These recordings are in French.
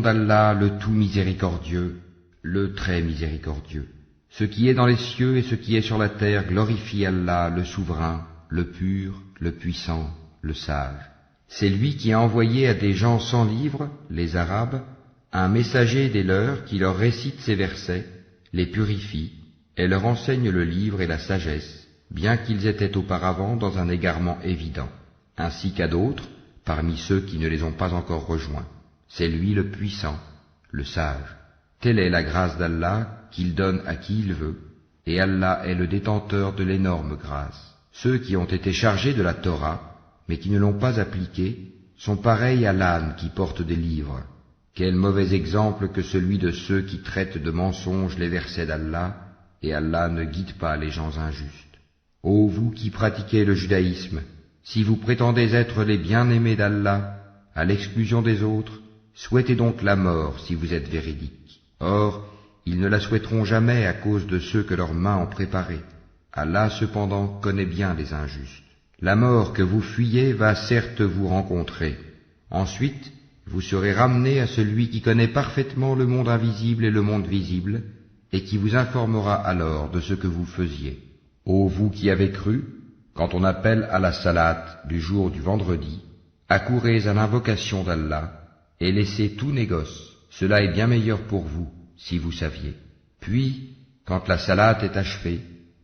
d'Allah, le tout miséricordieux, le très miséricordieux. Ce qui est dans les cieux et ce qui est sur la terre glorifie Allah, le souverain, le pur, le puissant, le sage. C'est lui qui a envoyé à des gens sans livre, les Arabes, un messager des leurs qui leur récite ces versets, les purifie, et leur enseigne le livre et la sagesse, bien qu'ils étaient auparavant dans un égarement évident, ainsi qu'à d'autres, parmi ceux qui ne les ont pas encore rejoints. C'est lui le puissant, le sage. Telle est la grâce d'Allah qu'il donne à qui il veut, et Allah est le détenteur de l'énorme grâce. Ceux qui ont été chargés de la Torah, mais qui ne l'ont pas appliquée, sont pareils à l'âne qui porte des livres. Quel mauvais exemple que celui de ceux qui traitent de mensonges les versets d'Allah, et Allah ne guide pas les gens injustes. Ô vous qui pratiquez le judaïsme, si vous prétendez être les bien-aimés d'Allah, à l'exclusion des autres, souhaitez donc la mort si vous êtes véridiques. Or, ils ne la souhaiteront jamais à cause de ceux que leurs mains ont préparés. Allah cependant connaît bien les injustes. La mort que vous fuyez va certes vous rencontrer. Ensuite, vous serez ramenés à celui qui connaît parfaitement le monde invisible et le monde visible, et qui vous informera alors de ce que vous faisiez. Ô vous qui avez cru, quand on appelle à la salate du jour du vendredi, accourez à l'invocation d'Allah, et laissez tout négoce, cela est bien meilleur pour vous, si vous saviez. Puis, quand la salate est achevée,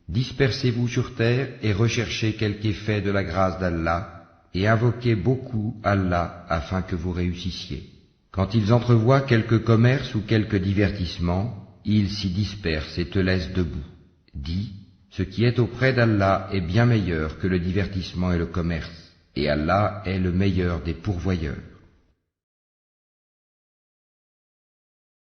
dispersez-vous sur terre et recherchez quelque effet de la grâce d'Allah, et invoquez beaucoup Allah afin que vous réussissiez. Quand ils entrevoient quelque commerce ou quelque divertissement, ils s'y dispersent et te laissent debout. Dis, ce qui est auprès d'Allah est bien meilleur que le divertissement et le commerce, et Allah est le meilleur des pourvoyeurs.